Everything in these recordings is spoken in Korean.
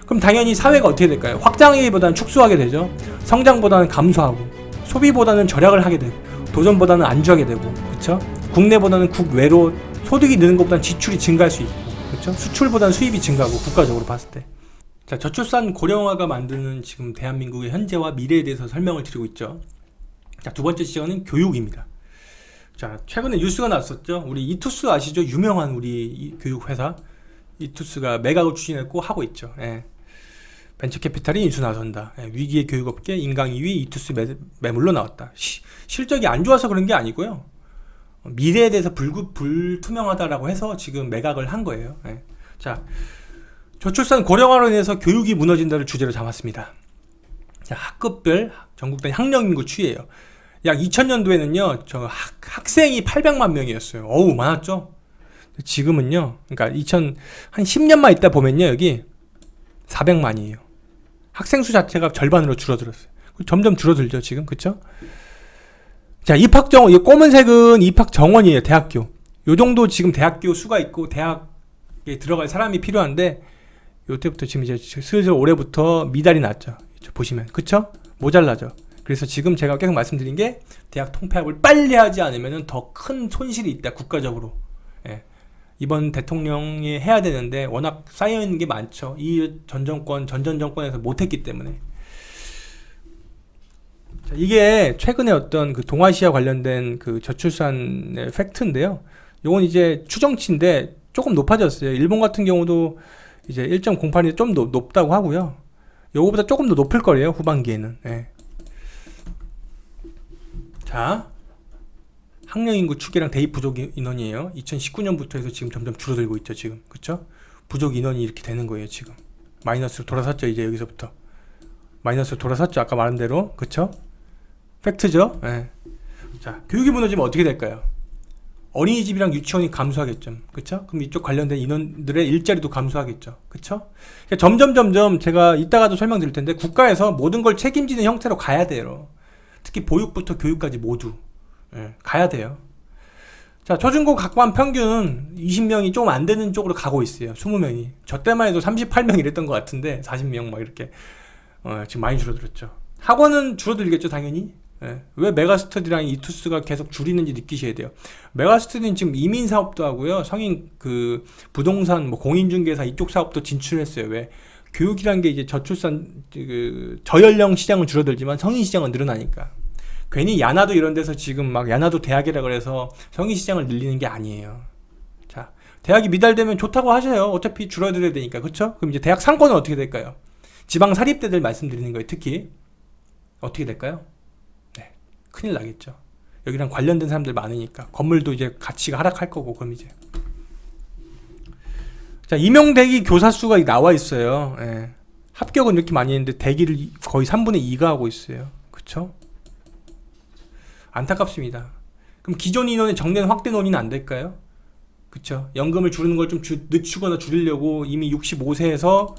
그럼 당연히 사회가 어떻게 될까요? 확장하기보다는 축소하게 되죠. 성장보다는 감소하고, 소비보다는 절약을 하게 되고, 도전보다는 안주하게 되고, 그쵸? 국내보다는 국외로 소득이 느는 것보다는 지출이 증가할 수 있고, 그쵸? 수출보다는 수입이 증가하고, 국가적으로 봤을 때. 자, 저출산 고령화가 만드는 지금 대한민국의 현재와 미래에 대해서 설명을 드리고 있죠. 자, 두 번째 시간은 교육입니다. 자, 최근에 뉴스가 났었죠. 우리 이투스 아시죠? 유명한 우리 교육회사 이투스가 매각을 추진했고 하고 있죠. 예. 벤처캐피탈이 인수 나선다. 예. 위기의 교육업계 인강 2위 이투스 매물로 나왔다. 실적이 안 좋아서 그런 게 아니고요. 미래에 대해서 불투명하다라고 해서 지금 매각을 한 거예요. 예. 자, 저출산 고령화로 인해서 교육이 무너진다를 주제로 잡았습니다. 자, 학급별 전국 단위 학령 인구 추이예요. 약 2000년도에는요, 저 학생이 800만 명이었어요. 어우, 많았죠? 지금은요, 그러니까 한 10년만 있다 보면요, 여기 400만이에요. 학생 수 자체가 절반으로 줄어들었어요. 점점 줄어들죠, 지금. 그쵸? 자, 입학 정원, 이 검은색은 입학 정원이에요, 대학교. 요 정도 지금 대학교 수가 있고, 대학에 들어갈 사람이 필요한데, 요때부터 지금 이제 슬슬 올해부터 미달이 났죠. 보시면. 그쵸? 모자라죠. 그래서 지금 제가 계속 말씀드린 게 대학 통폐합을 빨리 하지 않으면 더 큰 손실이 있다, 국가적으로. 예. 이번 대통령이 해야 되는데 워낙 쌓여있는 게 많죠. 이 전 정권에서 못했기 때문에. 자, 이게 최근에 어떤 그 동아시아 관련된 그 저출산의 팩트인데요. 요건 이제 추정치인데 조금 높아졌어요. 일본 같은 경우도 이제 1.08이 좀 높다고 하고요. 요거보다 조금 더 높을 거예요, 후반기에는. 예. 자, 학령 인구 추계랑 대입 부족 인원이에요. 2019년부터 해서 지금 점점 줄어들고 있죠, 지금. 그쵸? 부족 인원이 이렇게 되는 거예요, 지금. 마이너스로 돌아섰죠, 이제 여기서부터. 마이너스로 돌아섰죠, 아까 말한 대로. 그쵸? 팩트죠? 예. 자, 교육이 무너지면 어떻게 될까요? 어린이집이랑 유치원이 감소하겠죠. 그쵸? 그럼 이쪽 관련된 인원들의 일자리도 감소하겠죠. 그쵸? 그러니까 점점 제가 이따가도 설명드릴 텐데 국가에서 모든 걸 책임지는 형태로 가야 돼요. 특히 보육부터 교육까지 모두. 예, 가야 돼요. 자, 초중고 각반 평균 20명이 좀 안 되는 쪽으로 가고 있어요. 20명이. 저 때만 해도 38명 이랬던 것 같은데 40명 막 이렇게 지금 많이 줄어들었죠. 학원은 줄어들겠죠, 당연히. 예. 왜 메가스터디랑 이투스가 계속 줄이는지 느끼셔야 돼요. 메가스터디는 지금 이민 사업도 하고요, 성인 그 부동산 뭐 공인중개사 이쪽 사업도 진출했어요. 왜? 교육이란 게 이제 저출산 그 저연령 시장은 줄어들지만 성인 시장은 늘어나니까. 괜히 야나도 이런 데서 지금 막 야나도 대학이라 그래서 성인 시장을 늘리는 게 아니에요. 자, 대학이 미달되면 좋다고 하셔요. 어차피 줄어들어야 되니까. 그쵸? 그럼 이제 대학 상권은 어떻게 될까요? 지방 사립대들 말씀드리는 거예요. 특히 어떻게 될까요? 네, 큰일 나겠죠. 여기랑 관련된 사람들 많으니까 건물도 이제 가치가 하락할 거고. 그럼 이제 자, 임용대기 교사 수가 나와 있어요. 예. 합격은 이렇게 많이 했는데 대기를 거의 3분의 2가 하고 있어요. 그쵸? 안타깝습니다. 그럼 기존 인원의 정년 확대 논의는 안 될까요? 그쵸? 연금을 줄이는 걸 좀 늦추거나 줄이려고 이미 65세에서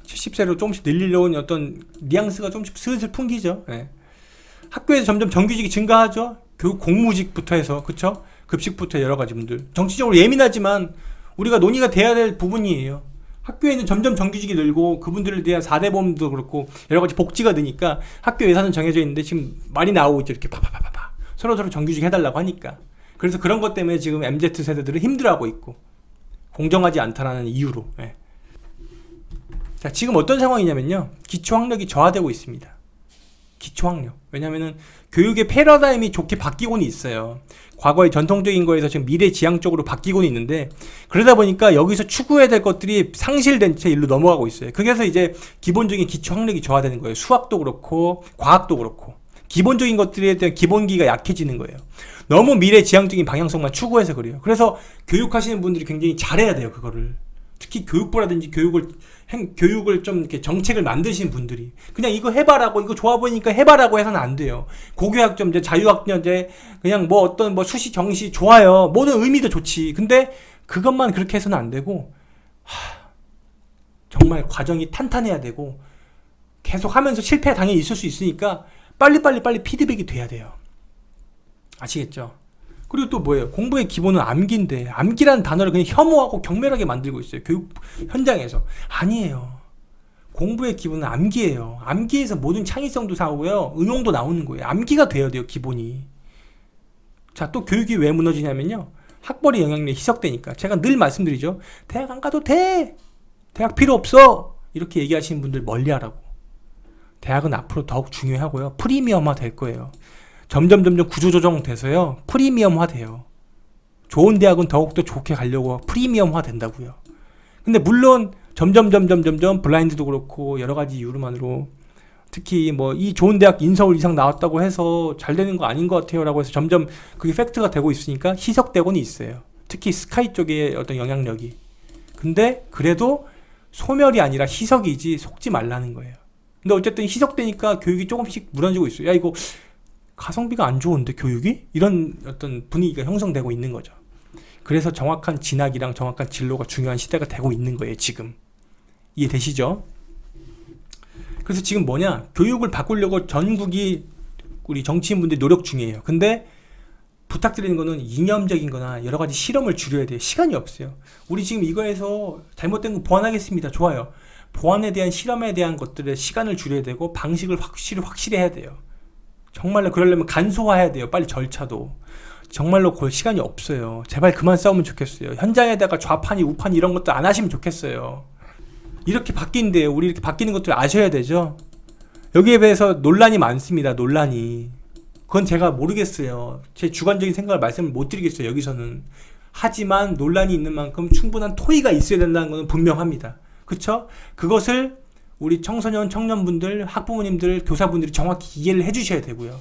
70세로 조금씩 늘리려는 어떤 뉘앙스가 조금씩 슬슬 풍기죠. 예. 학교에서 점점 정규직이 증가하죠. 교육 공무직부터 해서. 그쵸? 급식부터 여러 가지 분들. 정치적으로 예민하지만 우리가 논의가 돼야 될 부분이에요. 학교에는 점점 정규직이 늘고 그분들에 대한 4대 보험도 그렇고 여러 가지 복지가 드니까 학교 예산은 정해져 있는데 지금 많이 나오고 있죠. 이렇게 파파파파파 서로 정규직 해달라고 하니까. 그래서 그런 것 때문에 지금 MZ 세대들은 힘들어하고 있고 공정하지 않다라는 이유로. 예. 자, 지금 어떤 상황이냐면요, 기초학력이 저하되고 있습니다. 기초학력. 왜냐면은 교육의 패러다임이 좋게 바뀌고는 있어요. 과거의 전통적인 거에서 지금 미래지향적으로 바뀌고는 있는데, 그러다 보니까 여기서 추구해야 될 것들이 상실된 채 일로 넘어가고 있어요. 그래서 이제 기본적인 기초학력이 저하되는 거예요. 수학도 그렇고 과학도 그렇고 기본적인 것들에 대한 기본기가 약해지는 거예요. 너무 미래지향적인 방향성만 추구해서 그래요. 그래서 교육하시는 분들이 굉장히 잘해야 돼요, 그거를. 특히 교육부라든지 교육을 좀 이렇게 정책을 만드신 분들이 그냥 이거 해봐라고, 이거 좋아 보이니까 해봐라고 해서는 안 돼요. 고교학점제, 자유학년제, 그냥 뭐 어떤 뭐 수시, 정시 좋아요. 모든 의미도 좋지. 근데 그것만 그렇게 해서는 안 되고, 정말 과정이 탄탄해야 되고, 계속 하면서 실패 당연히 있을 수 있으니까 빨리 피드백이 돼야 돼요. 아시겠죠? 그리고 또 뭐예요? 공부의 기본은 암기인데 암기라는 단어를 그냥 혐오하고 경멸하게 만들고 있어요. 교육 현장에서. 아니에요. 공부의 기본은 암기예요. 암기에서 모든 창의성도 나오고요. 응용도 나오는 거예요. 암기가 돼야 돼요, 기본이. 자, 또 교육이 왜 무너지냐면요. 학벌의 영향력이 희석되니까. 제가 늘 말씀드리죠. 대학 안 가도 돼. 대학 필요 없어. 이렇게 얘기하시는 분들 멀리하라고. 대학은 앞으로 더욱 중요하고요. 프리미엄화 될 거예요. 점점 구조조정 돼서요. 프리미엄화 돼요. 좋은 대학은 더욱더 좋게 가려고 프리미엄화 된다고요. 근데 물론 점점 블라인드도 그렇고 여러 가지 이유로만으로 특히 뭐 이 좋은 대학 인서울 이상 나왔다고 해서 잘 되는 거 아닌 것 같아요 라고 해서 점점 그게 팩트가 되고 있으니까 희석되고는 있어요. 특히 스카이 쪽의 어떤 영향력이. 근데 그래도 소멸이 아니라 희석이지 속지 말라는 거예요. 근데 어쨌든 희석되니까 교육이 조금씩 무너지고 있어요. 야, 이거 가성비가 안 좋은데 교육이? 이런 어떤 분위기가 형성되고 있는 거죠. 그래서 정확한 진학이랑 정확한 진로가 중요한 시대가 되고 있는 거예요, 지금. 이해되시죠? 그래서 지금 뭐냐? 교육을 바꾸려고 전국이 우리 정치인분들이 노력 중이에요. 근데 부탁드리는 거는 이념적인 거나 여러 가지 실험을 줄여야 돼요. 시간이 없어요. 우리 지금 이거에서 잘못된 거 보완하겠습니다. 좋아요. 보완에 대한 실험에 대한 것들의 시간을 줄여야 되고 방식을 확실히 해야 돼요. 정말로 그러려면 간소화해야 돼요. 빨리 절차도. 정말로 그 시간이 없어요. 제발 그만 싸우면 좋겠어요. 현장에다가 좌판이 우판이 이런 것도 안 하시면 좋겠어요. 이렇게 바뀐대요. 우리 이렇게 바뀌는 것들 아셔야 되죠. 여기에 대해서 논란이 많습니다. 논란이. 그건 제가 모르겠어요. 제 주관적인 생각을 말씀을 못 드리겠어요. 여기서는. 하지만 논란이 있는 만큼 충분한 토의가 있어야 된다는 것은 분명합니다. 그쵸? 그것을 우리 청소년, 청년분들, 학부모님들, 교사분들이 정확히 이해를 해주셔야 되고요.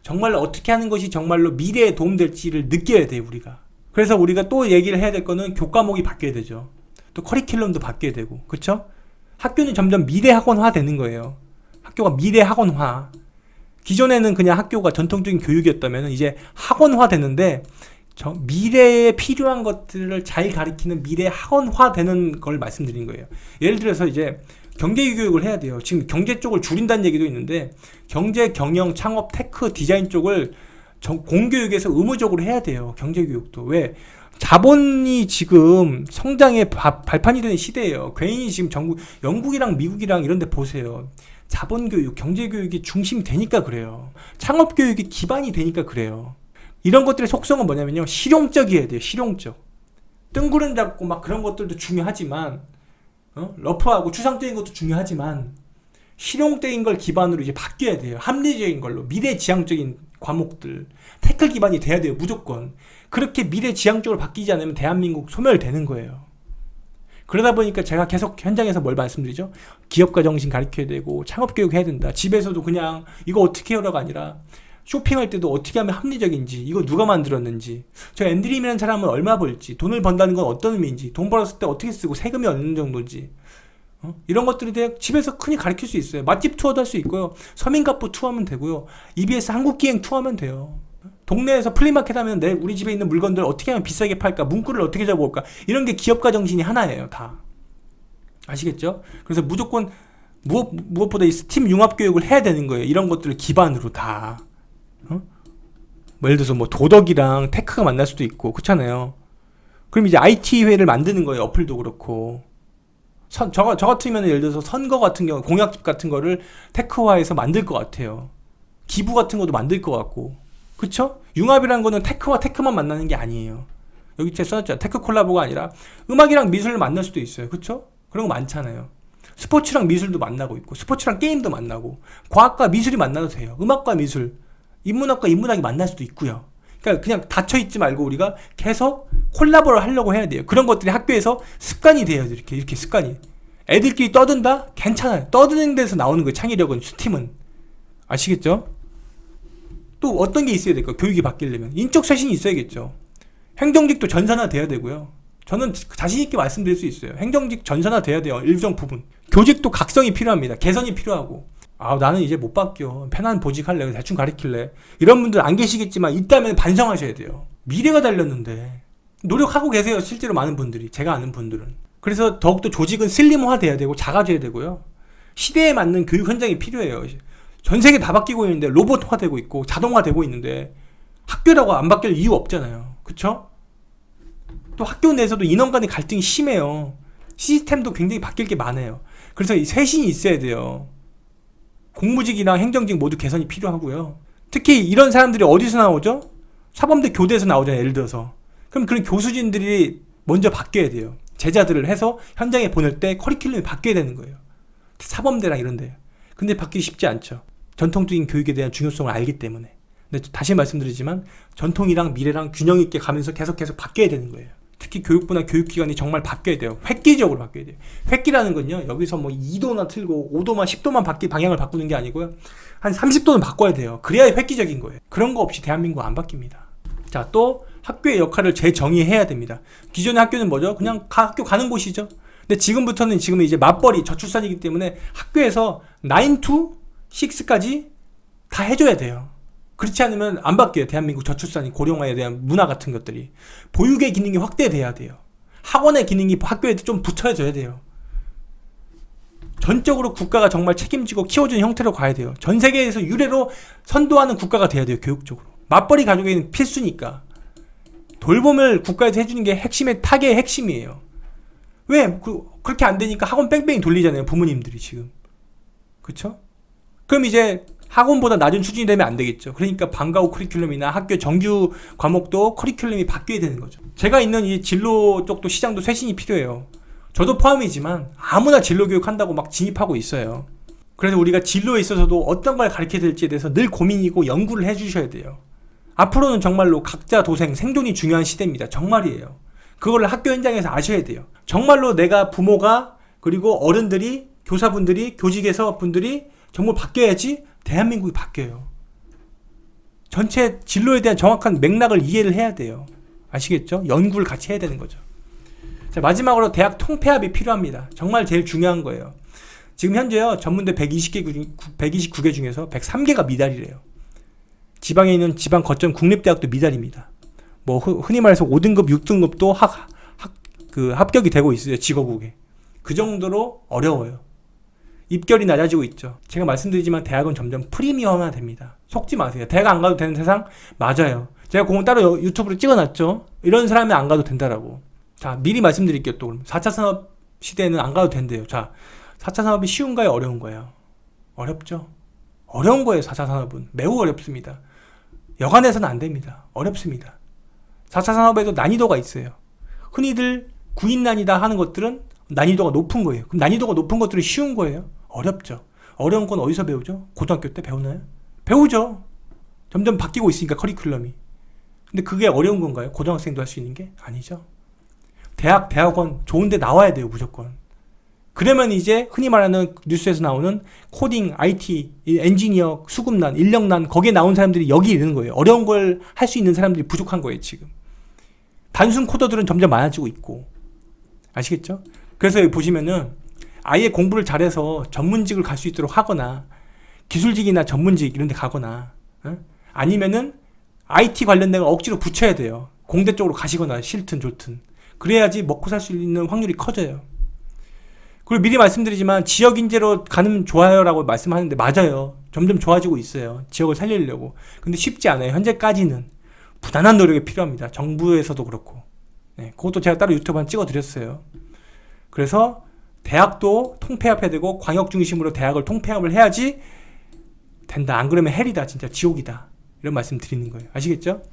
정말로 어떻게 하는 것이 정말로 미래에 도움될지를 느껴야 돼요, 우리가. 그래서 우리가 또 얘기를 해야 될 거는 교과목이 바뀌어야 되죠. 또 커리큘럼도 바뀌어야 되고, 그쵸? 학교는 점점 미래 학원화 되는 거예요. 학교가 미래 학원화. 기존에는 그냥 학교가 전통적인 교육이었다면 이제 학원화 되는데 미래에 필요한 것들을 잘 가르치는 미래 학원화 되는 걸 말씀드린 거예요. 예를 들어서 이제 경제 교육을 해야 돼요. 지금 경제 쪽을 줄인다는 얘기도 있는데 경제, 경영, 창업, 테크, 디자인 쪽을 공교육에서 의무적으로 해야 돼요. 경제 교육도. 왜? 자본이 지금 성장의 발판이 되는 시대예요. 괜히 지금 영국이랑 미국이랑 이런 데 보세요. 자본교육, 경제교육이 중심이 되니까 그래요. 창업교육이 기반이 되니까 그래요. 이런 것들의 속성은 뭐냐면요. 실용적이어야 돼요. 실용적. 뜬구름 잡고 막 그런 것들도 중요하지만 러프하고 추상적인 것도 중요하지만 실용적인 걸 기반으로 이제 바뀌어야 돼요. 합리적인 걸로. 미래지향적인 과목들. 태클 기반이 돼야 돼요. 무조건. 그렇게 미래지향적으로 바뀌지 않으면 대한민국 소멸되는 거예요. 그러다 보니까 제가 계속 현장에서 뭘 말씀드리죠? 기업가 정신 가르쳐야 되고 창업교육 해야 된다. 집에서도 그냥 이거 어떻게 해요가 아니라 쇼핑할 때도 어떻게 하면 합리적인지, 이거 누가 만들었는지, 저 앤드림이라는 사람은 얼마 벌지, 돈을 번다는 건 어떤 의미인지, 돈 벌었을 때 어떻게 쓰고 세금이 어느 정도인지, 이런 것들에 대해 집에서 흔히 가르칠 수 있어요. 맛집 투어도 할 수 있고요. 서민갑부 투어하면 되고요. EBS 한국기행 투어하면 돼요. 동네에서 플리마켓 하면 우리 집에 있는 물건들 어떻게 하면 비싸게 팔까, 문구를 어떻게 잡아올까, 이런 게 기업가 정신이 하나예요. 다 아시겠죠? 그래서 무조건 무엇보다 이 스팀 융합 교육을 해야 되는 거예요. 이런 것들을 기반으로 다. 뭐 예를 들어서 뭐 도덕이랑 테크가 만날 수도 있고 그렇잖아요. 그럼 이제 IT 회를 만드는 거예요. 어플도 그렇고. 저 같으면 예를 들어서 선거 같은 경우, 공약집 같은 거를 테크화해서 만들 것 같아요. 기부 같은 것도 만들 것 같고. 그쵸? 융합이라는 거는 테크와 테크만 만나는 게 아니에요. 여기 제가 써놨잖아요. 테크 콜라보가 아니라 음악이랑 미술을 만날 수도 있어요. 그쵸? 그런 거 많잖아요. 스포츠랑 미술도 만나고 있고, 스포츠랑 게임도 만나고, 과학과 미술이 만나도 돼요. 음악과 미술, 인문학과 인문학이 만날 수도 있고요. 그러니까 그냥 닫혀있지 말고 우리가 계속 콜라보를 하려고 해야 돼요. 그런 것들이 학교에서 습관이 돼요. 이렇게 습관이. 애들끼리 떠든다? 괜찮아요. 떠드는 데서 나오는 거예요. 창의력은, 스팀은. 아시겠죠? 또 어떤 게 있어야 될까요? 교육이 바뀌려면 인적 쇄신이 있어야겠죠. 행정직도 전산화 돼야 되고요. 저는 자신 있게 말씀드릴 수 있어요. 행정직 전산화 돼야 돼요. 일정 부분. 교직도 각성이 필요합니다. 개선이 필요하고. 나는 이제 못 바뀌어. 편한 보직할래. 대충 가르칠래. 이런 분들 안 계시겠지만 있다면 반성하셔야 돼요. 미래가 달렸는데. 노력하고 계세요. 실제로 많은 분들이. 제가 아는 분들은. 그래서 더욱더 조직은 슬림화 돼야 되고 작아져야 되고요. 시대에 맞는 교육 현장이 필요해요. 전 세계 다 바뀌고 있는데 로봇화 되고 있고 자동화 되고 있는데 학교라고 안 바뀔 이유 없잖아요. 그쵸? 또 학교 내에서도 인원 간의 갈등이 심해요. 시스템도 굉장히 바뀔 게 많아요. 그래서 이 쇄신이 있어야 돼요. 공무직이랑 행정직 모두 개선이 필요하고요. 특히 이런 사람들이 어디서 나오죠? 사범대 교대에서 나오잖아요. 예를 들어서. 그럼 그런 교수진들이 먼저 바뀌어야 돼요. 제자들을 해서 현장에 보낼 때 커리큘럼이 바뀌어야 되는 거예요. 사범대랑 이런데. 근데 바뀌기 쉽지 않죠. 전통적인 교육에 대한 중요성을 알기 때문에. 근데 다시 말씀드리지만 전통이랑 미래랑 균형 있게 가면서 계속 바뀌어야 되는 거예요. 특히 교육부나 교육기관이 정말 바뀌어야 돼요. 획기적으로 바뀌어야 돼요. 획기라는 건요, 여기서 뭐 2도나 틀고 5도만 10도만 방향을 바꾸는 게 아니고요, 한 30도는 바꿔야 돼요. 그래야 획기적인 거예요. 그런 거 없이 대한민국 안 바뀝니다. 자, 또 학교의 역할을 재정의해야 됩니다. 기존의 학교는 뭐죠? 그냥 학교 가는 곳이죠. 근데 지금은 이제 맞벌이 저출산이기 때문에 학교에서 9 to 6까지 다 해줘야 돼요. 그렇지 않으면 안 바뀌어요. 대한민국 저출산이 고령화에 대한 문화 같은 것들이. 보육의 기능이 확대돼야 돼요. 학원의 기능이 학교에 좀 붙여져야 돼요. 전적으로 국가가 정말 책임지고 키워주는 형태로 가야 돼요. 전 세계에서 유례로 선도하는 국가가 돼야 돼요. 교육적으로. 맞벌이 가족에는 필수니까. 돌봄을 국가에서 해주는 게 타개의 핵심이에요. 왜? 그렇게 안 되니까 학원 뺑뺑이 돌리잖아요. 부모님들이 지금. 그쵸? 그럼 이제 학원보다 낮은 수준이 되면 안 되겠죠. 그러니까 방과 후 커리큘럼이나 학교 정규 과목도 커리큘럼이 바뀌어야 되는 거죠. 제가 있는 이 진로 쪽도 시장도 쇄신이 필요해요. 저도 포함이지만 아무나 진로 교육 한다고 막 진입하고 있어요. 그래서 우리가 진로에 있어서도 어떤 걸 가르쳐야 될지에 대해서 늘 고민이고 연구를 해주셔야 돼요. 앞으로는 정말로 각자 도생, 생존이 중요한 시대입니다. 정말이에요. 그거를 학교 현장에서 아셔야 돼요. 정말로 내가 부모가, 그리고 어른들이, 교사분들이, 교직에서 분들이 정말 바뀌어야지 대한민국이 바뀌어요. 전체 진로에 대한 정확한 맥락을 이해를 해야 돼요. 아시겠죠? 연구를 같이 해야 되는 거죠. 자, 마지막으로 대학 통폐합이 필요합니다. 정말 제일 중요한 거예요. 지금 현재요, 전문대 129개 중에서 103개가 미달이래요. 지방에 있는 지방 거점 국립대학도 미달입니다. 뭐 흔히 말해서 5등급, 6등급도 합격이 되고 있어요. 직업국에. 그 정도로 어려워요. 입결이 낮아지고 있죠. 제가 말씀드리지만 대학은 점점 프리미엄화 됩니다. 속지 마세요. 대학 안 가도 되는 세상? 맞아요. 제가 그건 따로 유튜브로 찍어놨죠. 이런 사람이 안 가도 된다라고. 자, 미리 말씀드릴게요. 또 그럼 4차 산업 시대에는 안 가도 된대요. 자, 4차 산업이 쉬운가요? 어려운 거예요? 어렵죠. 어려운 거예요. 4차 산업은. 매우 어렵습니다. 여간해서는 안 됩니다. 어렵습니다. 4차 산업에도 난이도가 있어요. 흔히들 구인난이다 하는 것들은 난이도가 높은 거예요. 그럼 난이도가 높은 것들은 쉬운 거예요? 어렵죠. 어려운 건 어디서 배우죠? 고등학교 때 배우나요? 배우죠. 점점 바뀌고 있으니까 커리큘럼이. 근데 그게 어려운 건가요? 고등학생도 할 수 있는 게? 아니죠. 대학원 좋은 데 나와야 돼요. 무조건. 그러면 이제 흔히 말하는 뉴스에서 나오는 코딩, IT, 엔지니어, 수급난, 인력난, 거기에 나온 사람들이 여기 있는 거예요. 어려운 걸 할 수 있는 사람들이 부족한 거예요. 지금. 단순 코더들은 점점 많아지고 있고. 아시겠죠? 그래서 여기 보시면은 아예 공부를 잘해서 전문직을 갈 수 있도록 하거나 기술직이나 전문직 이런 데 가거나 아니면은 IT 관련된 걸 억지로 붙여야 돼요. 공대 쪽으로 가시거나 싫든 좋든. 그래야지 먹고 살 수 있는 확률이 커져요. 그리고 미리 말씀드리지만 지역 인재로 가는 좋아요라고 말씀하는데 맞아요. 점점 좋아지고 있어요. 지역을 살리려고. 근데 쉽지 않아요. 현재까지는. 부단한 노력이 필요합니다. 정부에서도 그렇고. 네, 그것도 제가 따로 유튜브 한 찍어드렸어요. 그래서 대학도 통폐합해야 되고 광역 중심으로 대학을 통폐합을 해야지 된다. 안 그러면 헬이다. 진짜 지옥이다. 이런 말씀 드리는 거예요. 아시겠죠?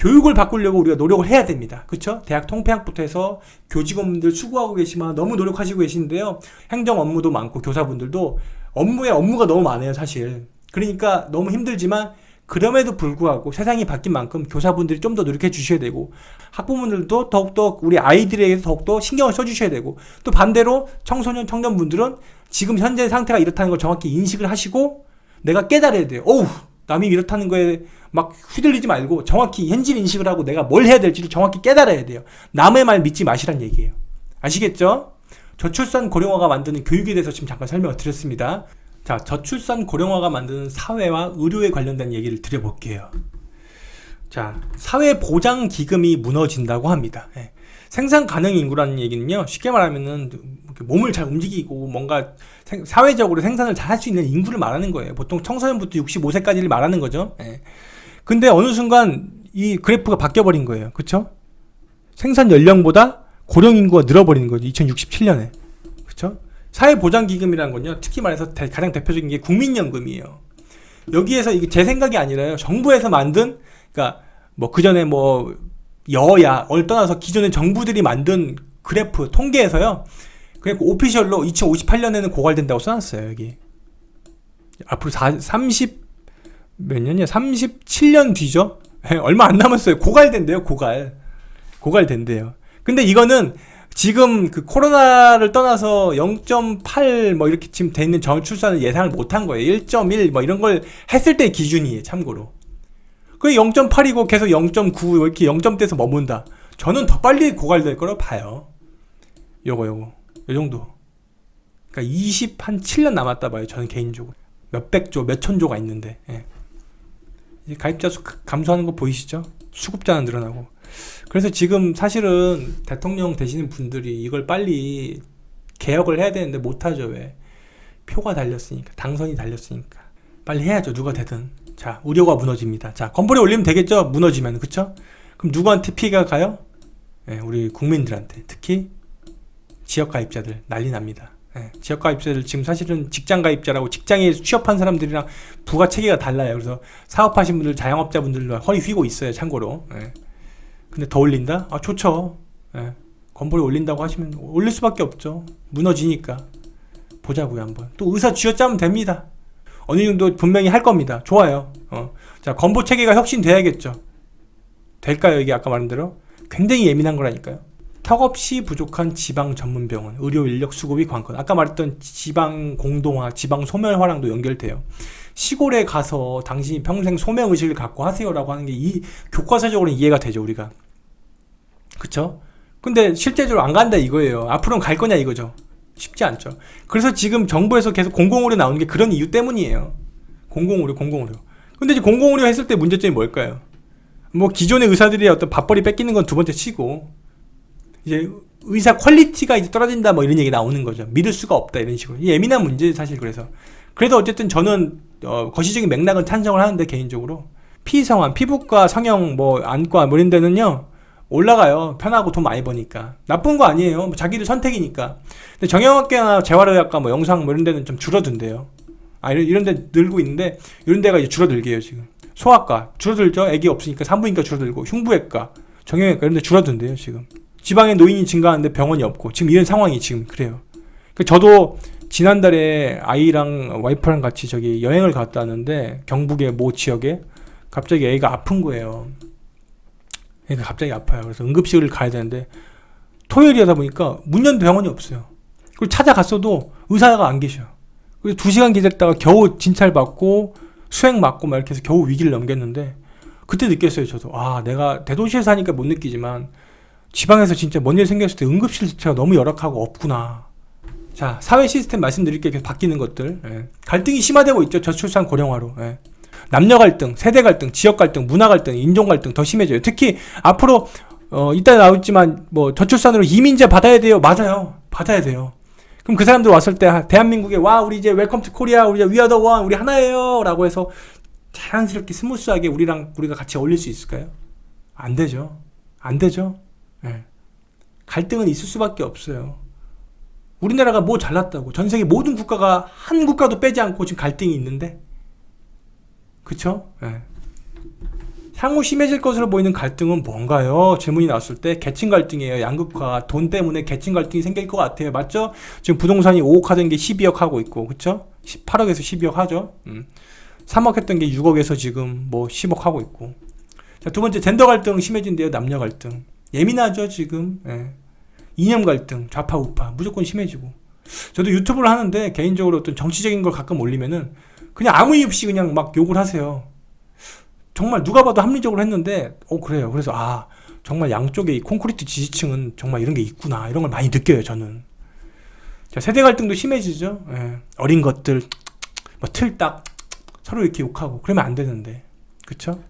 교육을 바꾸려고 우리가 노력을 해야 됩니다. 그쵸? 대학 통폐합부터 해서 교직원분들 수고하고 계시면 너무 노력하시고 계시는데요. 행정 업무도 많고 교사분들도 업무가 너무 많아요. 사실. 그러니까 너무 힘들지만 그럼에도 불구하고 세상이 바뀐 만큼 교사분들이 좀 더 노력해 주셔야 되고 학부모들도 더욱더 우리 아이들에게 더욱더 신경을 써주셔야 되고 또 반대로 청소년 청년분들은 지금 현재 상태가 이렇다는 걸 정확히 인식을 하시고 내가 깨달아야 돼요. 어우 남이 이렇다는 거에 막 휘둘리지 말고 정확히 현실 인식을 하고 내가 뭘 해야 될지를 정확히 깨달아야 돼요. 남의 말 믿지 마시란 얘기예요. 아시겠죠? 저출산 고령화가 만드는 교육에 대해서 지금 잠깐 설명을 드렸습니다. 자, 저출산 고령화가 만드는 사회와 의료에 관련된 얘기를 드려볼게요. 자, 사회보장기금이 무너진다고 합니다. 예. 생산 가능 인구라는 얘기는요, 쉽게 말하면은 몸을 잘 움직이고 뭔가 사회적으로 생산을 잘 할 수 있는 인구를 말하는 거예요. 보통 청소년부터 65세까지를 말하는 거죠. 예. 근데 어느 순간 이 그래프가 바뀌어버린 거예요. 그쵸? 생산 연령보다 고령 인구가 늘어버리는 거죠. 2067년에. 그쵸? 사회보장기금이라는 건요, 특히 말해서 가장 대표적인 게 국민연금이에요. 여기에서 이게 제 생각이 아니라요, 정부에서 만든, 그러니까 뭐 그전에 뭐 여야 떠나서 기존의 정부들이 만든 그래프 통계에서요, 그냥 오피셜로 2058년에는 고갈된다고 써놨어요. 여기 앞으로 30 몇 년이야? 37년 뒤죠? 얼마 안 남았어요. 고갈된대요. 고갈된대요. 근데 이거는 지금 그 코로나를 떠나서 0.8 뭐 이렇게 지금 돼 있는 저출산을 예상을 못한 거예요. 1.1 뭐 이런 걸 했을 때 기준이에요. 참고로. 그게 0.8이고 계속 0.9 이렇게 0점대에서 머문다. 저는 더 빨리 고갈될 거라고 봐요. 요거 요 정도. 그러니까 27년 남았다 봐요. 저는 개인적으로. 몇백조, 몇천조가 있는데. 예. 이제 가입자 수 감소하는 거 보이시죠? 수급자는 늘어나고. 그래서 지금 사실은 대통령 되시는 분들이 이걸 빨리 개혁을 해야 되는데 못하죠. 왜? 표가 달렸으니까, 당선이 달렸으니까 빨리 해야죠. 누가 되든. 자, 의료가 무너집니다. 자, 건보료 올리면 되겠죠? 무너지면. 그쵸? 그럼 누구한테 피해가 가요? 네, 우리 국민들한테. 특히 지역가입자들 난리 납니다. 네, 지역가입자들 지금 사실은 직장가입자라고 직장에 취업한 사람들이랑 부가체계가 달라요. 그래서 사업하신 분들, 자영업자분들도 허리 휘고 있어요. 참고로. 네. 근데 더 올린다? 아, 좋죠. 네. 건보료 올린다고 하시면 올릴 수밖에 없죠. 무너지니까. 보자고요, 한번. 또 의사 쥐어짜면 됩니다. 어느 정도 분명히 할 겁니다. 좋아요. 자, 건보 체계가 혁신돼야겠죠. 될까요? 이게 아까 말한 대로? 굉장히 예민한 거라니까요. 턱없이 부족한 지방 전문병원, 의료 인력 수급이 관건. 아까 말했던 지방 공동화, 지방 소멸화랑도 연결돼요. 시골에 가서 당신이 평생 소명의식을 갖고 하세요라고 하는 게 이 교과서적으로 이해가 되죠, 우리가. 그쵸? 근데 실제적으로 안 간다 이거예요. 앞으로는 갈 거냐 이거죠. 쉽지 않죠. 그래서 지금 정부에서 계속 공공의료 나오는 게 그런 이유 때문이에요. 공공의료. 근데 이제 공공의료 했을 때 문제점이 뭘까요? 뭐 기존의 의사들이 어떤 밥벌이 뺏기는 건 두 번째 치고, 이제 의사 퀄리티가 이제 떨어진다 뭐 이런 얘기 나오는 거죠. 믿을 수가 없다 이런 식으로. 예민한 문제 사실. 그래도 어쨌든 저는 거시적인 맥락은 찬성을 하는데, 개인적으로 피성환, 피부과, 성형, 뭐 안과 뭐 이런 데는요 올라가요. 편하고 돈 많이 버니까. 나쁜 거 아니에요. 뭐 자기들 선택이니까. 근데 정형외과나 재활의학과 뭐 영상 뭐 이런 데는 좀 줄어든대요. 아, 이런 데 늘고 있는데, 이런 데가 이제 줄어들게요 지금. 소아과 줄어들죠. 애기 없으니까. 산부인과 줄어들고, 흉부외과, 정형외과 이런 데 줄어든대요 지금. 지방에 노인이 증가하는데 병원이 없고, 지금 이런 상황이 지금 그래요. 저도 지난달에 아이랑 와이프랑 같이 저기 여행을 갔다 왔는데, 경북의 모 지역에 갑자기 애가 아픈 거예요. 애가 갑자기 아파요. 그래서 응급실을 가야 되는데, 토요일이다 보니까 문 연 병원이 없어요. 그리고 찾아갔어도 의사가 안 계셔요. 그래서 2시간 기다렸다가 겨우 진찰 받고 수행 맞고 막 이렇게 해서 겨우 위기를 넘겼는데, 그때 느꼈어요. 저도 내가 대도시에 사니까 못 느끼지만 지방에서 진짜 뭔 일 생겼을 때 응급실 자체가 너무 열악하고 없구나. 자, 사회 시스템 말씀드릴게요. 계속 바뀌는 것들. 예. 갈등이 심화되고 있죠. 저출산 고령화로. 예. 남녀 갈등, 세대 갈등, 지역 갈등, 문화 갈등, 인종 갈등 더 심해져요. 특히 앞으로 이따 나오지만 뭐 저출산으로 이민자 받아야 돼요. 맞아요. 받아야 돼요. 그럼 그 사람들 왔을 때 대한민국에 와, 우리 이제 웰컴 투 코리아, 우리 We are the one, 우리 하나예요 라고 해서 자연스럽게 스무스하게 우리가 같이 어울릴 수 있을까요? 안 되죠. 예. 갈등은 있을 수밖에 없어요. 우리나라가 뭐 잘났다고. 전 세계 모든 국가가 한 국가도 빼지 않고 지금 갈등이 있는데, 그쵸? 예. 향후 심해질 것으로 보이는 갈등은 뭔가요? 질문이 나왔을 때 계층 갈등이에요. 양극화, 돈 때문에 계층 갈등이 생길 것 같아요. 맞죠? 지금 부동산이 5억 하던 게 12억 하고 있고, 그쵸? 8억에서 12억 하죠? 3억 했던 게 6억에서 지금 뭐 10억 하고 있고. 자, 두 번째, 젠더 갈등 심해진대요. 남녀 갈등. 예민하죠, 지금. 예. 이념 갈등, 좌파, 우파, 무조건 심해지고. 저도 유튜브를 하는데, 개인적으로 어떤 정치적인 걸 가끔 올리면은, 그냥 아무 이유 없이 그냥 막 욕을 하세요. 정말 누가 봐도 합리적으로 했는데, 그래요. 그래서, 정말 양쪽에 이 콘크리트 지지층은 정말 이런 게 있구나. 이런 걸 많이 느껴요, 저는. 자, 세대 갈등도 심해지죠. 예. 어린 것들, 뭐 틀딱, 서로 이렇게 욕하고, 그러면 안 되는데. 그쵸?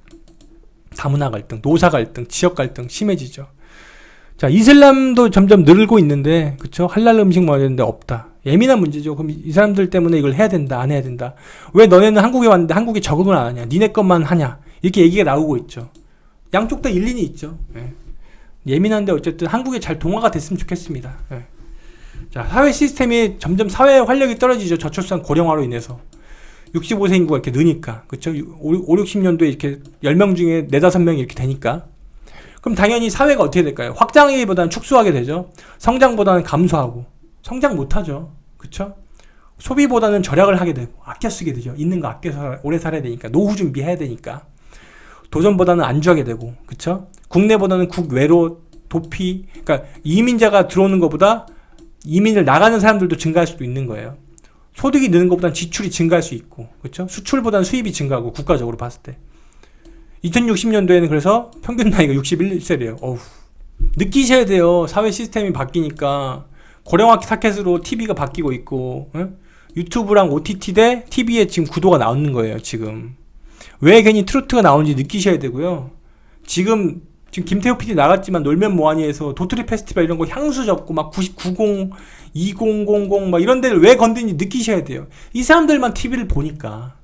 다문화 갈등, 노사 갈등, 지역 갈등 심해지죠. 자, 이슬람도 점점 늘고 있는데, 그쵸? 할랄 음식 먹어야 되는데 없다. 예민한 문제죠. 그럼 이 사람들 때문에 이걸 해야 된다, 안 해야 된다. 왜 너네는 한국에 왔는데 한국에 적응을 안 하냐? 니네 것만 하냐? 이렇게 얘기가 나오고 있죠. 양쪽 다 일리는 있죠. 예. 예민한데 어쨌든 한국에 잘 동화가 됐으면 좋겠습니다. 예. 자, 사회 시스템이 점점 사회 활력이 떨어지죠. 저출산 고령화로 인해서. 65세 인구가 이렇게 느니까. 그쵸? 5, 60년도에 이렇게 10명 중에 4, 5명이 이렇게 되니까. 그럼 당연히 사회가 어떻게 될까요? 확장하기보다는 축소하게 되죠. 성장보다는 감소하고. 성장 못하죠. 그쵸? 소비보다는 절약을 하게 되고, 아껴 쓰게 되죠. 있는 거 아껴서 오래 살아야 되니까. 노후 준비해야 되니까. 도전보다는 안주하게 되고, 그쵸? 국내보다는 국외로 도피, 그러니까 이민자가 들어오는 것보다 이민을 나가는 사람들도 증가할 수도 있는 거예요. 소득이 느는 것보다는 지출이 증가할 수 있고, 그렇죠? 수출보다는 수입이 증가하고, 국가적으로 봤을 때. 2060년도에는 그래서 평균 나이가 61세래요. 어우, 느끼셔야 돼요. 사회 시스템이 바뀌니까. 고령화 타켓으로 TV가 바뀌고 있고, 응? 유튜브랑 OTT 대 TV에 지금 구도가 나오는 거예요, 지금. 왜 괜히 트로트가 나오는지 느끼셔야 되고요. 지금 김태호 PD 나갔지만 놀면 뭐하니에서 도토리 페스티벌 이런 거 향수 접고 막 90, 2000 막 이런 데를 왜 건드는지 느끼셔야 돼요. 이 사람들만 TV를 보니까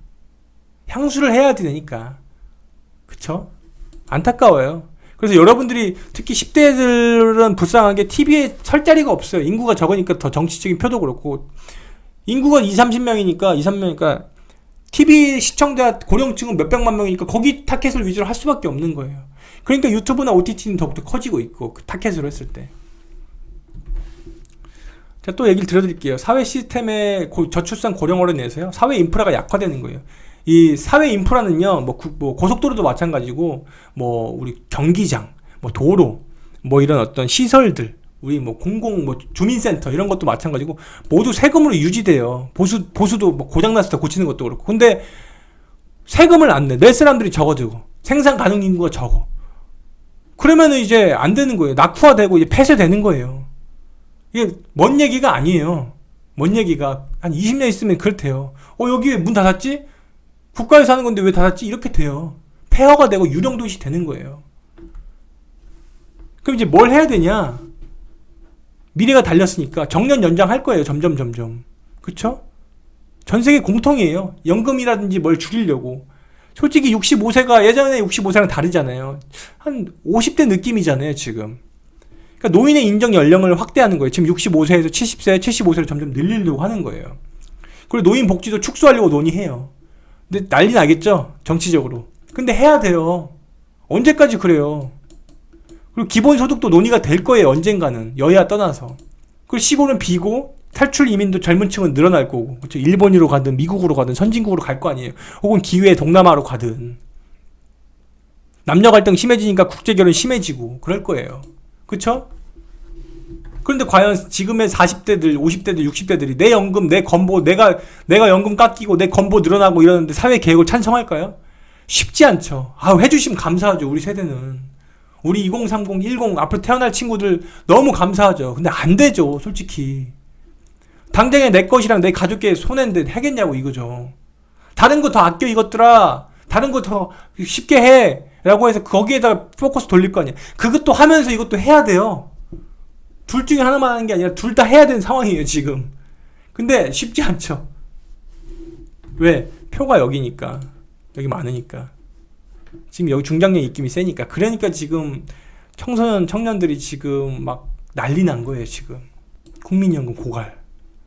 향수를 해야 되니까. 그쵸? 안타까워요. 그래서 여러분들이 특히 10대들은 불쌍한 게 TV에 설 자리가 없어요. 인구가 적으니까 더 정치적인 표도 그렇고 인구가 2-30명이니까 TV 시청자 고령층은 몇백만 명이니까 거기 타켓을 위주로 할 수밖에 없는 거예요. 그러니까 유튜브나 OTT는 더욱더 커지고 있고 그 타켓으로 했을 때. 제가 또 얘기를 드려드릴게요. 사회 시스템의 저출산 고령화로 인해서요. 사회 인프라가 약화되는 거예요. 이 사회 인프라는요. 뭐 고속도로도 마찬가지고 뭐 우리 경기장, 뭐 도로, 뭐 이런 어떤 시설들, 우리 뭐 주민센터 이런 것도 마찬가지고 모두 세금으로 유지돼요. 보수도 뭐 고장났을 때 고치는 것도 그렇고. 근데 세금을 안 낼 사람들이 적어지고 생산 가능 인구가 적어. 그러면은 이제 안 되는 거예요. 낙후화되고 이제 폐쇄되는 거예요. 이게 먼 얘기가 아니에요. 먼 얘기가 한 20년 있으면 그렇대요. 여기 왜 문 닫았지? 국가에서 하는 건데 왜 닫았지? 이렇게 돼요. 폐허가 되고 유령도시 되는 거예요. 그럼 이제 뭘 해야 되냐? 미래가 달렸으니까 정년 연장할 거예요. 점점. 그쵸? 전 세계 공통이에요. 연금이라든지 뭘 줄이려고. 솔직히 65세가 예전에 65세랑 다르잖아요. 한 50대 느낌이잖아요, 지금. 그러니까 노인의 인정 연령을 확대하는 거예요. 지금 65세에서 70세, 75세를 점점 늘리려고 하는 거예요. 그리고 노인 복지도 축소하려고 논의해요. 근데 난리 나겠죠? 정치적으로. 근데 해야 돼요. 언제까지 그래요? 그리고 기본소득도 논의가 될 거예요. 언젠가는. 여야 떠나서. 그리고 시골은 비고 탈출 이민도 젊은 층은 늘어날 거고. 그렇죠? 일본으로 가든 미국으로 가든 선진국으로 갈 거 아니에요. 혹은 기회에 동남아로 가든. 남녀 갈등 심해지니까 국제결혼 심해지고 그럴 거예요. 그쵸? 그런데 과연 지금의 40대들, 50대들, 60대들이 내 연금, 내 건보, 내가 연금 깎이고 내 건보 늘어나고 이러는데 사회 개혁을 찬성할까요? 쉽지 않죠. 해주시면 감사하죠. 우리 세대는. 우리 2030, 10 앞으로 태어날 친구들 너무 감사하죠. 근데 안 되죠. 솔직히. 당장에 내 것이랑 내 가족께 손해인데 하겠냐고 이거죠. 다른 거 더 아껴 이것들아. 다른 거 더 쉽게 해. 라고 해서 거기에다 포커스 돌릴 거 아니야. 그것도 하면서 이것도 해야 돼요. 둘 중에 하나만 하는 게 아니라 둘 다 해야 되는 상황이에요, 지금. 근데 쉽지 않죠. 왜? 표가 여기니까. 여기 많으니까. 지금 여기 중장년 입김이 세니까. 그러니까 지금 청년들이 지금 막 난리 난 거예요, 지금. 국민연금 고갈.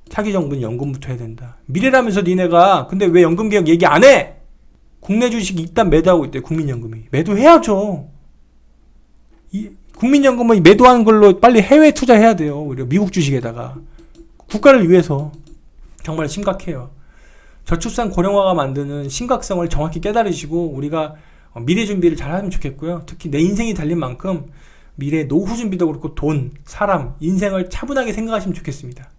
차기 정부는 연금부터 해야 된다. 미래라면서 니네가. 근데 왜 연금개혁 얘기 안 해? 국내 주식 일단 매도하고 있대요. 국민연금이. 매도해야죠. 국민연금은 매도하는 걸로 빨리 해외 투자해야 돼요. 오히려 미국 주식에다가. 국가를 위해서. 정말 심각해요. 저출산 고령화가 만드는 심각성을 정확히 깨달으시고 우리가 미래 준비를 잘 하면 좋겠고요. 특히 내 인생이 달린 만큼 미래 노후 준비도 그렇고 돈, 사람, 인생을 차분하게 생각하시면 좋겠습니다.